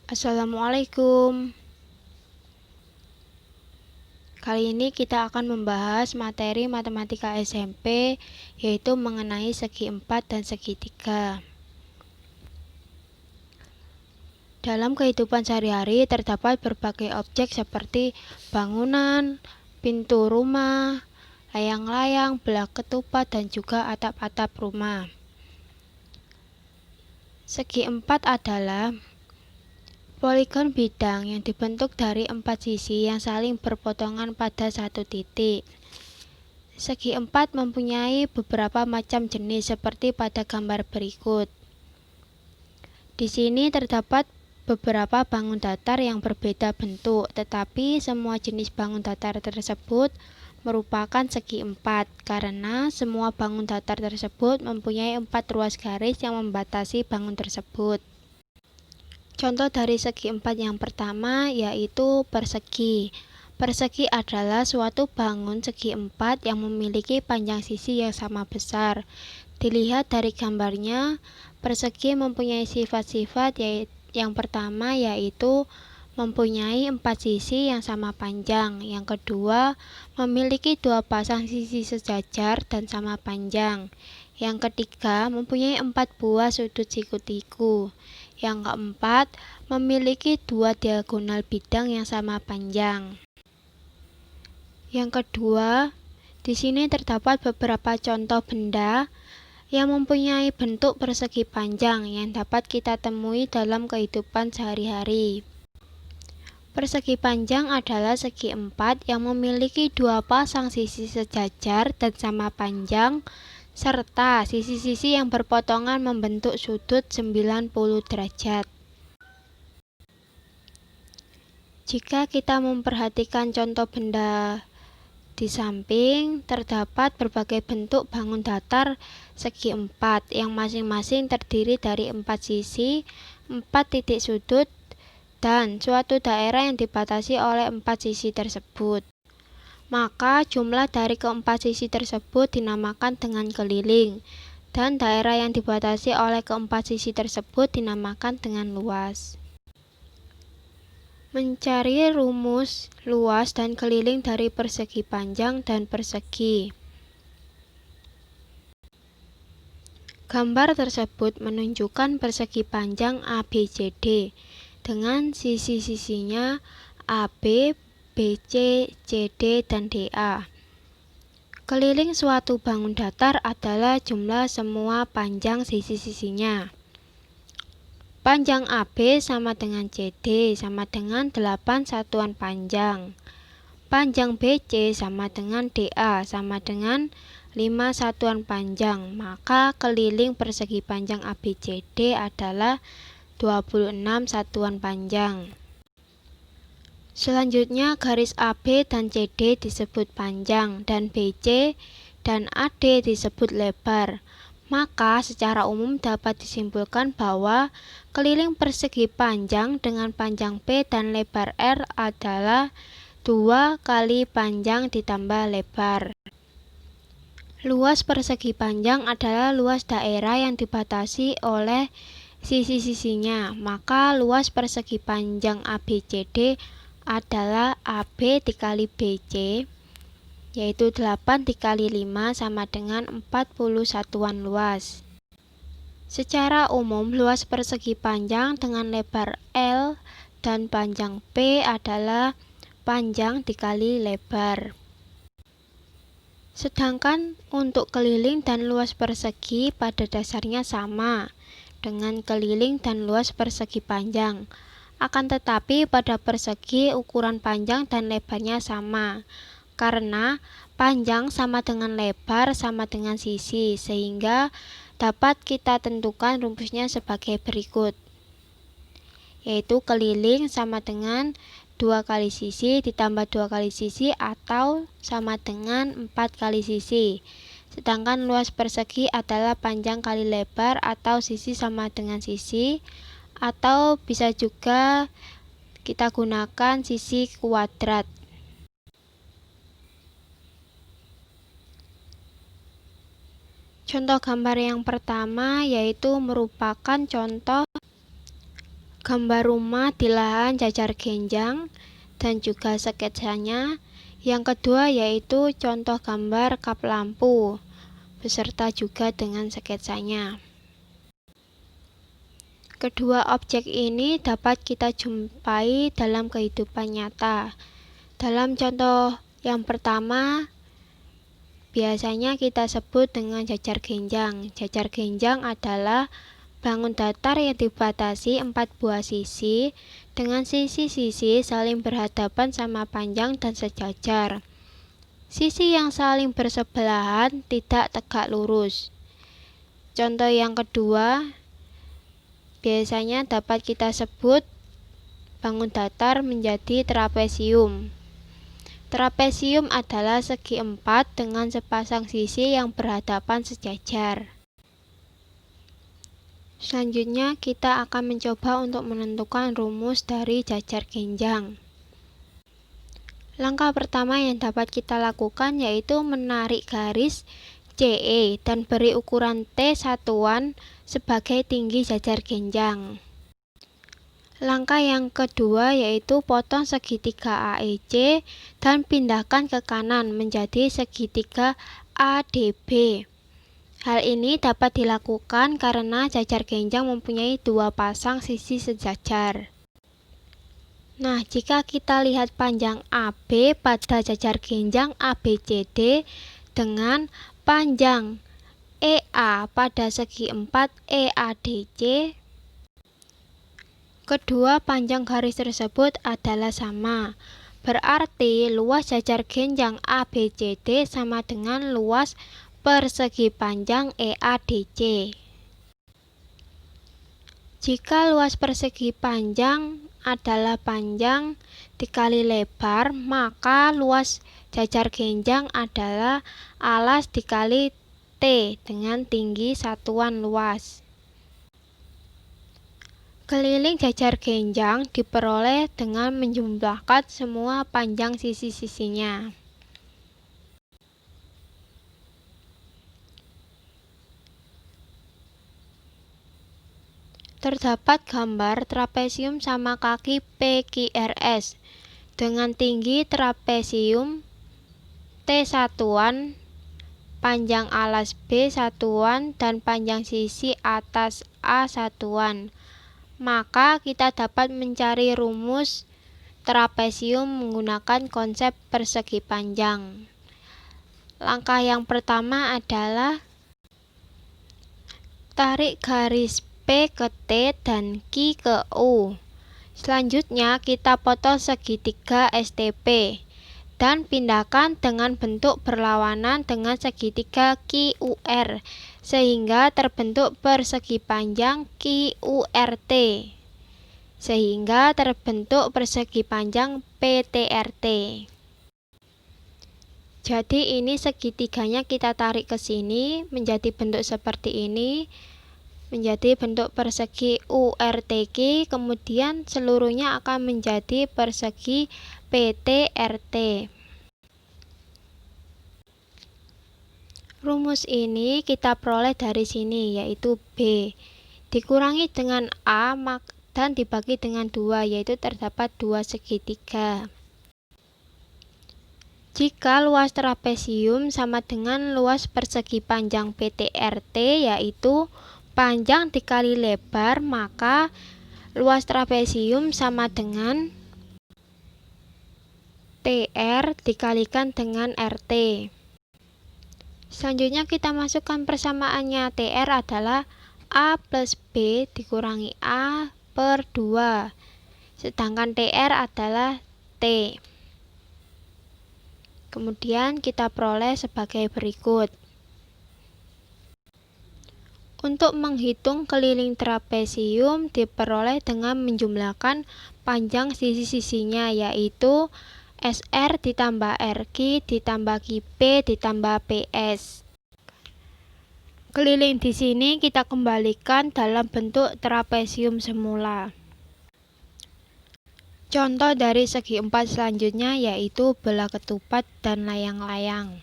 Assalamualaikum. Kali ini kita akan membahas materi matematika SMP, yaitu mengenai segi 4 dan segitiga. Dalam kehidupan sehari-hari terdapat berbagai objek seperti bangunan, pintu rumah, layang-layang, belak ketupat, dan juga atap-atap rumah. Segi 4 adalah poligon bidang yang dibentuk dari 4 sisi yang saling berpotongan pada satu titik. Segi 4 mempunyai beberapa macam jenis seperti pada gambar berikut. Di sini terdapat beberapa bangun datar yang berbeda bentuk, tetapi semua jenis bangun datar tersebut merupakan segi 4 karena semua bangun datar tersebut mempunyai 4 ruas garis yang membatasi bangun tersebut. Contoh dari segi 4 yang pertama yaitu persegi. Persegi adalah suatu bangun segi 4 yang memiliki panjang sisi yang sama besar. Dilihat dari gambarnya, persegi mempunyai sifat-sifat yang pertama yaitu mempunyai 4 sisi yang sama panjang. Yang kedua, memiliki 2 pasang sisi sejajar dan sama panjang. Yang ketiga, mempunyai 4 buah sudut siku-siku. Yang keempat, memiliki 2 diagonal bidang yang sama panjang. Yang kedua, di sini terdapat beberapa contoh benda yang mempunyai bentuk persegi panjang yang dapat kita temui dalam kehidupan sehari-hari. Persegi panjang adalah segi 4 yang memiliki 2 pasang sisi sejajar dan sama panjang, serta sisi-sisi yang berpotongan membentuk sudut 90 derajat. Jika kita memperhatikan contoh benda di samping, terdapat berbagai bentuk bangun datar segi 4 yang masing-masing terdiri dari 4 sisi, 4 titik sudut, dan suatu daerah yang dibatasi oleh 4 sisi tersebut. Maka jumlah dari keempat sisi tersebut dinamakan dengan keliling, dan daerah yang dibatasi oleh keempat sisi tersebut dinamakan dengan luas. Mencari rumus luas dan keliling dari persegi panjang dan persegi. Gambar tersebut menunjukkan persegi panjang ABCD dengan sisi-sisinya AB, BC, CD, dan DA. Keliling suatu bangun datar adalah jumlah semua panjang sisi-sisinya. Panjang AB sama dengan CD sama dengan 8 satuan panjang. Panjang BC sama dengan DA sama dengan 5 satuan panjang. Maka keliling persegi panjang ABCD adalah 26 satuan panjang. Selanjutnya garis AB dan CD disebut panjang dan BC dan AD disebut lebar. Maka secara umum dapat disimpulkan bahwa keliling persegi panjang dengan panjang P dan lebar R adalah 2 kali panjang ditambah lebar. Luas persegi panjang adalah luas daerah yang dibatasi oleh sisi-sisinya. Maka luas persegi panjang ABCD adalah AB dikali BC, yaitu 8 dikali 5 sama dengan 40 satuan luas. Secara umum, luas persegi panjang dengan lebar L dan panjang P adalah panjang dikali lebar. Sedangkan untuk keliling dan luas persegi pada dasarnya sama dengan keliling dan luas persegi panjang. Akan tetapi pada persegi ukuran panjang dan lebarnya sama, karena panjang sama dengan lebar sama dengan sisi, sehingga dapat kita tentukan rumusnya sebagai berikut, yaitu keliling sama dengan 2 kali sisi ditambah 2 kali sisi atau sama dengan 4 kali sisi. Sedangkan luas persegi adalah panjang kali lebar atau sisi sama dengan sisi, atau bisa juga kita gunakan sisi kuadrat. Contoh gambar yang pertama yaitu merupakan contoh gambar rumah di lahan jajar genjang dan juga sketsanya. Yang kedua yaitu contoh gambar kap lampu beserta juga dengan sketsanya. Kedua objek ini dapat kita jumpai dalam kehidupan nyata. Dalam contoh yang pertama, biasanya kita sebut dengan jajar genjang. Jajar genjang adalah bangun datar yang dibatasi 4 buah sisi dengan sisi-sisi saling berhadapan sama panjang dan sejajar. Sisi yang saling bersebelahan tidak tegak lurus. Contoh yang kedua, biasanya dapat kita sebut bangun datar menjadi trapesium. Trapesium adalah segi 4 dengan sepasang sisi yang berhadapan sejajar. Selanjutnya kita akan mencoba untuk menentukan rumus dari jajar genjang. Langkah pertama yang dapat kita lakukan yaitu menarik garis CE dan beri ukuran T satuan sebagai tinggi jajar genjang. Langkah yang kedua yaitu potong segitiga AEC dan pindahkan ke kanan menjadi segitiga ADB. Hal ini dapat dilakukan karena jajar genjang mempunyai 2 pasang sisi sejajar. Nah, jika kita lihat panjang AB pada jajar genjang ABCD dengan panjang EA pada segi 4 EADC, kedua panjang garis tersebut adalah sama. Berarti luas jajar genjang ABCD sama dengan luas persegi panjang EADC. Jika luas persegi panjang adalah panjang dikali lebar, maka luas jajar genjang adalah alas dikali T dengan tinggi satuan luas. Keliling jajar genjang diperoleh dengan menjumlahkan semua panjang sisi-sisinya. Terdapat gambar trapesium sama kaki PQRS dengan tinggi trapesium T satuan, panjang alas B satuan, dan panjang sisi atas A satuan. Maka kita dapat mencari rumus trapesium menggunakan konsep persegi panjang. Langkah yang pertama adalah tarik garis P ke T dan Q ke U. Selanjutnya kita potong segitiga STP dan pindahkan dengan bentuk berlawanan dengan segitiga QUR sehingga terbentuk persegi panjang QRT sehingga terbentuk persegi panjang PTRT. Jadi ini segitiganya kita tarik ke sini menjadi bentuk seperti ini, menjadi bentuk persegi URTQ, kemudian seluruhnya akan menjadi persegi PTRT. Rumus ini kita peroleh dari sini, yaitu B dikurangi dengan A dan dibagi dengan 2, yaitu terdapat 2 segitiga. Jika luas trapesium sama dengan luas persegi panjang PTRT, yaitu panjang dikali lebar, maka luas trapesium sama dengan TR dikalikan dengan RT. Selanjutnya kita masukkan persamaannya. TR adalah A plus B dikurangi A per 2. Sedangkan TR adalah T. Kemudian kita peroleh sebagai berikut. Untuk menghitung keliling trapesium diperoleh dengan menjumlahkan panjang sisi-sisinya, yaitu SR ditambah RQ ditambah QP ditambah PS. Keliling di sini kita kembalikan dalam bentuk trapesium semula. Contoh dari segi 4 selanjutnya yaitu bola ketupat dan layang-layang.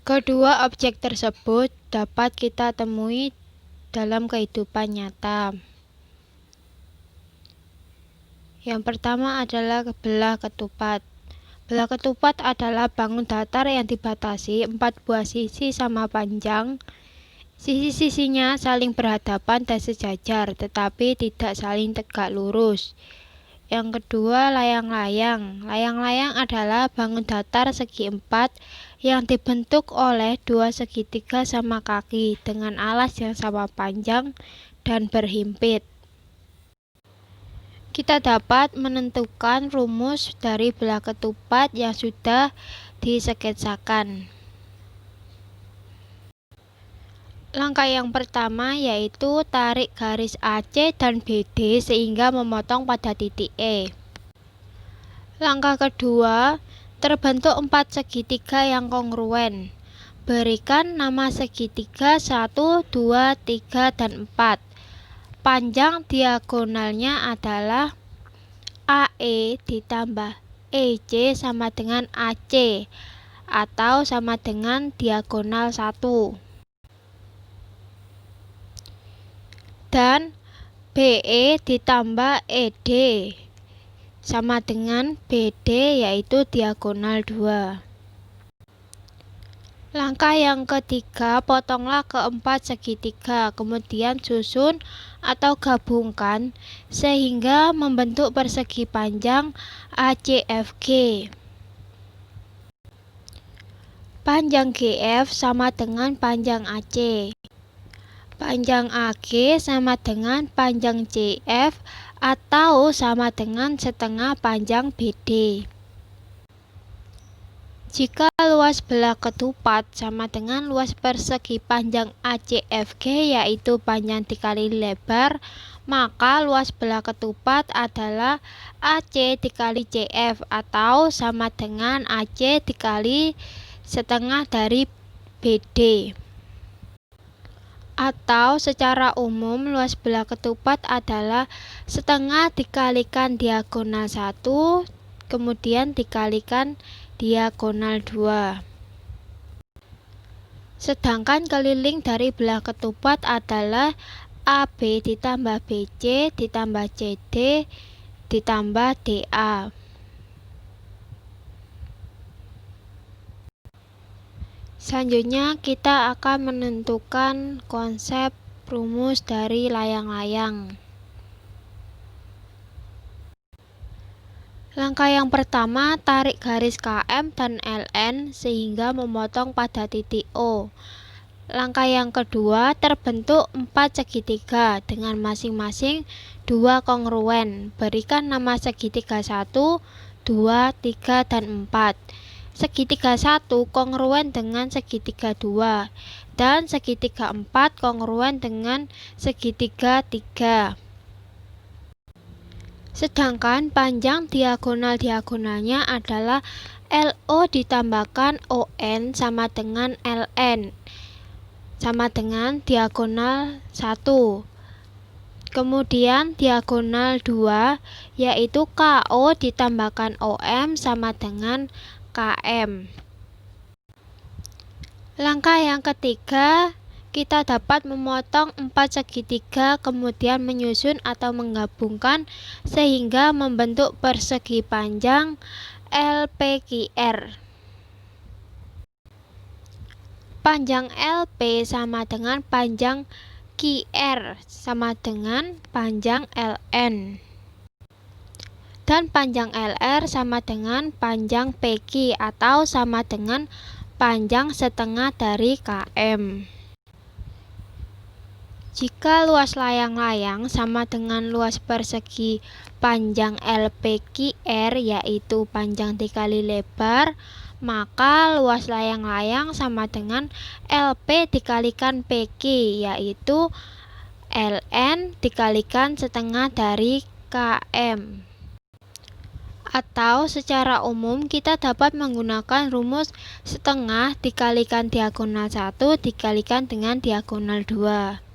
Kedua objek tersebut dapat kita temui dalam kehidupan nyata. Yang pertama adalah belah ketupat. Belah ketupat adalah bangun datar yang dibatasi 4 buah sisi sama panjang. Sisi-sisinya saling berhadapan dan sejajar, tetapi tidak saling tegak lurus. Yang kedua, layang-layang. Layang-layang adalah bangun datar segi 4 yang dibentuk oleh 2 segitiga sama kaki dengan alas yang sama panjang dan berhimpit. Kita dapat menentukan rumus dari belah ketupat yang sudah disketsakan. Langkah yang pertama yaitu tarik garis AC dan BD sehingga memotong pada titik E. Langkah kedua, terbentuk 4 segitiga yang kongruen. Berikan nama segitiga 1, 2, 3, dan 4. Panjang diagonalnya adalah AE ditambah EC sama dengan AC atau sama dengan diagonal 1. Dan BE ditambah ED sama dengan BD yaitu diagonal 2. Langkah yang ketiga, potonglah keempat segitiga, kemudian susun atau gabungkan sehingga membentuk persegi panjang ACFG. Panjang GF sama dengan panjang AC. Panjang AG sama dengan panjang CF atau sama dengan setengah panjang BD. Jika luas belah ketupat sama dengan luas persegi panjang ACFG yaitu panjang dikali lebar, maka luas belah ketupat adalah AC dikali CF atau sama dengan AC dikali setengah dari BD. Atau secara umum luas belah ketupat adalah setengah dikalikan diagonal 1 kemudian dikalikan diagonal 2. Sedangkan keliling dari belah ketupat adalah AB ditambah BC ditambah CD ditambah DA. Selanjutnya kita akan menentukan konsep rumus dari layang-layang. Langkah yang pertama, tarik garis KM dan LN sehingga memotong pada titik O. Langkah yang kedua, terbentuk 4 segitiga dengan masing-masing 2 kongruen. Berikan nama segitiga 1, 2, 3, dan 4. Segitiga 1 kongruen dengan segitiga 2 dan segitiga 4 kongruen dengan segitiga 3. Sedangkan panjang diagonal-diagonalnya adalah LO ditambahkan ON sama dengan LN sama dengan diagonal 1. Kemudian diagonal 2 yaitu KO ditambahkan OM sama dengan KM. Langkah yang ketiga, kita dapat memotong 4 segitiga kemudian menyusun atau menggabungkan sehingga membentuk persegi panjang LPQR. Panjang LP sama dengan panjang QR sama dengan panjang LN. Dan panjang LR sama dengan panjang PQ atau sama dengan panjang setengah dari KM. Jika luas layang-layang sama dengan luas persegi panjang LPQR yaitu panjang dikali lebar, maka luas layang-layang sama dengan LP dikalikan PQ yaitu LN dikalikan setengah dari KM. Atau secara umum kita dapat menggunakan rumus setengah dikalikan diagonal 1 dikalikan dengan diagonal 2.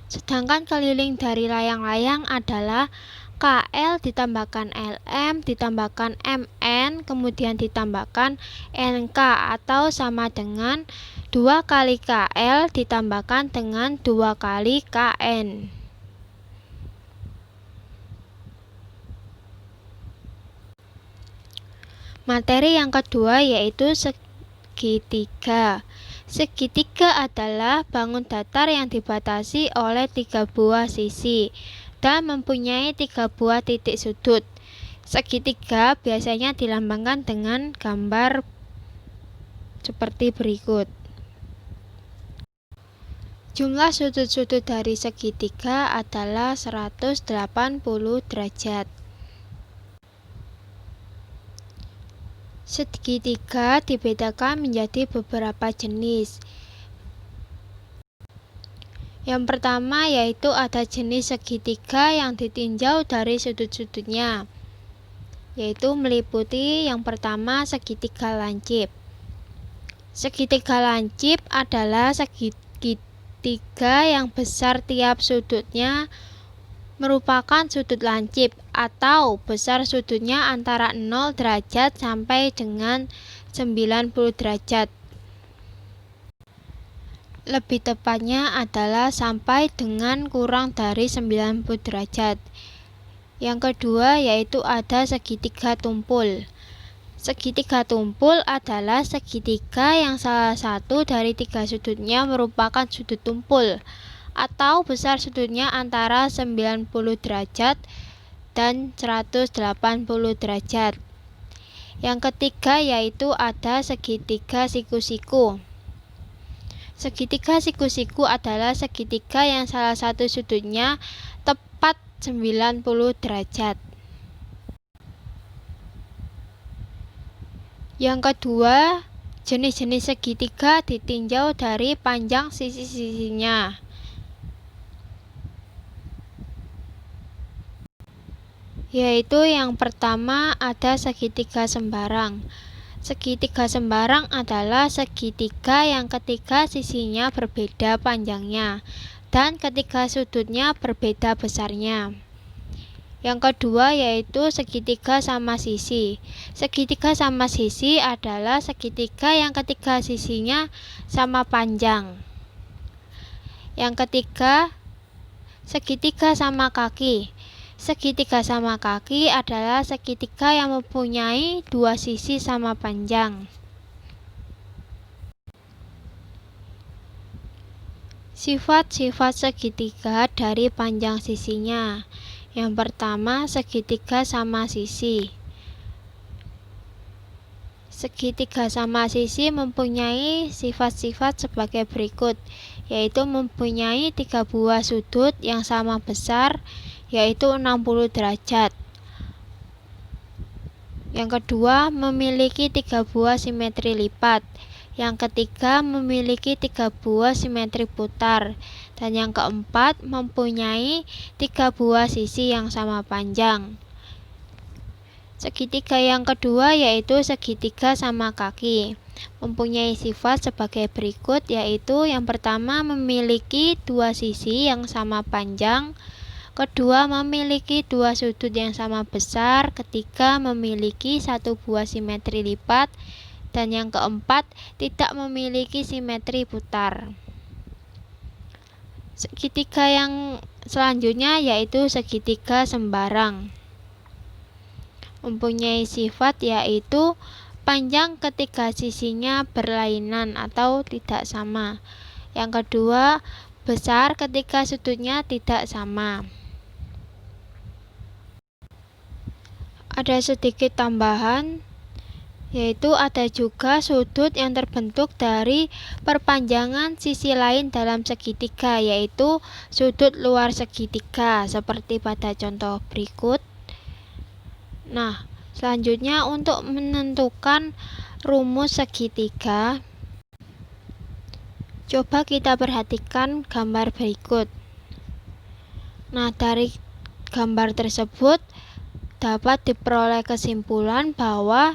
Sedangkan keliling dari layang-layang adalah KL ditambahkan LM ditambahkan MN kemudian ditambahkan NK atau sama dengan 2 kali KL ditambahkan dengan 2 kali KN. Materi yang kedua yaitu segitiga. Segitiga adalah bangun datar yang dibatasi oleh 3 buah sisi dan mempunyai 3 buah titik sudut. Segitiga biasanya dilambangkan dengan gambar seperti berikut. Jumlah sudut-sudut dari segitiga adalah 180 derajat. Segitiga dibedakan menjadi beberapa jenis. Yang pertama yaitu ada jenis segitiga yang ditinjau dari sudut-sudutnya, yaitu meliputi yang pertama segitiga lancip. Segitiga lancip adalah segitiga yang besar tiap sudutnya merupakan sudut lancip atau besar sudutnya antara 0 derajat sampai dengan 90 derajat. Lebih tepatnya adalah sampai dengan kurang dari 90 derajat. Yang kedua yaitu ada segitiga tumpul. Segitiga tumpul adalah segitiga yang salah satu dari 3 sudutnya merupakan sudut tumpul atau besar sudutnya antara 90 derajat dan 180 derajat. Yang ketiga yaitu ada segitiga siku-siku. Segitiga siku-siku adalah segitiga yang salah satu sudutnya tepat 90 derajat. Yang kedua, jenis-jenis segitiga ditinjau dari panjang sisi-sisinya. Yaitu yang pertama ada segitiga sembarang. Segitiga sembarang adalah segitiga yang ketiga sisinya berbeda panjangnya dan ketiga sudutnya berbeda besarnya. Yang kedua yaitu segitiga sama sisi. Segitiga sama sisi adalah segitiga yang ketiga sisinya sama panjang. Yang ketiga, segitiga sama kaki. Segitiga sama kaki adalah segitiga yang mempunyai 2 sisi sama panjang. Sifat-sifat segitiga dari panjang sisinya. Yang pertama, segitiga sama sisi. Segitiga sama sisi mempunyai sifat-sifat sebagai berikut, yaitu mempunyai 3 buah sudut yang sama besar, yaitu 60 derajat. Yang kedua, memiliki 3 buah simetri lipat. Yang ketiga, memiliki 3 buah simetri putar. Dan yang keempat, mempunyai 3 buah sisi yang sama panjang. Segitiga yang kedua yaitu segitiga sama kaki. Mempunyai sifat sebagai berikut, yaitu yang pertama memiliki 2 sisi yang sama panjang. Kedua, memiliki 2 sudut yang sama besar. Ketiga, memiliki 1 buah simetri lipat. Dan yang keempat, tidak memiliki simetri putar. Segitiga yang selanjutnya yaitu segitiga sembarang. Mempunyai sifat yaitu panjang ketiga sisinya berlainan atau tidak sama. Yang kedua, besar ketika sudutnya tidak sama. Ada sedikit tambahan, yaitu ada juga sudut yang terbentuk dari perpanjangan sisi lain dalam segitiga, yaitu sudut luar segitiga, seperti pada contoh berikut. Nah, selanjutnya untuk menentukan rumus segitiga, coba kita perhatikan gambar berikut. Nah, dari gambar tersebut dapat diperoleh kesimpulan bahwa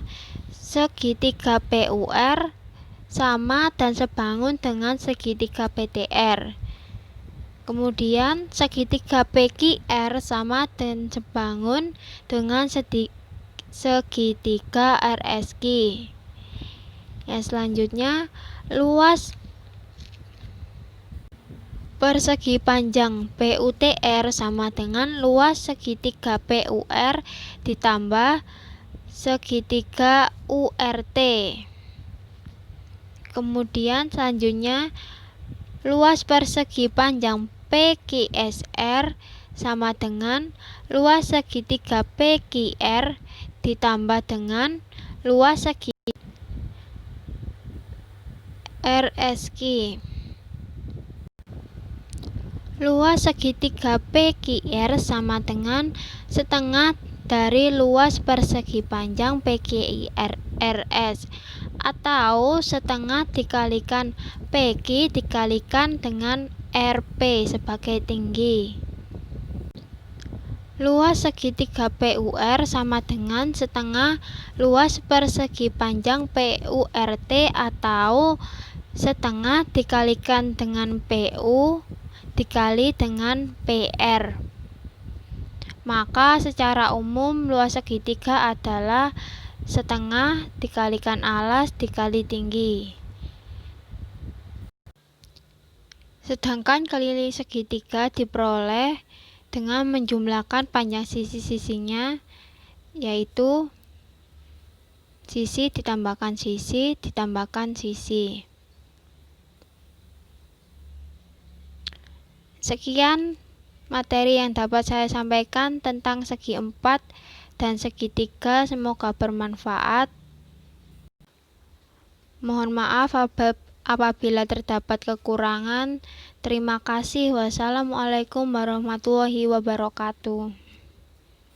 segitiga PUR sama dan sebangun dengan segitiga PTR. Kemudian segitiga PQR sama dan sebangun dengan segitiga RSQ. Yang selanjutnya, luas Persegi panjang PUTR sama dengan luas segitiga PUR ditambah segitiga URT. Kemudian selanjutnya luas persegi panjang PQSR sama dengan luas segitiga PQR ditambah dengan luas segitiga RSQ. Luas segitiga PQR sama dengan setengah dari luas persegi panjang PQRS, atau setengah dikalikan PQ dikalikan dengan RP sebagai tinggi. Luas segitiga PUR sama dengan setengah luas persegi panjang PURT, atau setengah dikalikan dengan PU dikali dengan PR. Maka secara umum luas segitiga adalah setengah dikalikan alas dikali tinggi. Sedangkan keliling segitiga diperoleh dengan menjumlahkan panjang sisi-sisinya, yaitu sisi ditambahkan sisi ditambahkan sisi. Sekian materi yang dapat saya sampaikan tentang segi 4 dan segitiga, semoga bermanfaat. Mohon maaf apabila terdapat kekurangan. Terima kasih. Wassalamualaikum warahmatullahi wabarakatuh.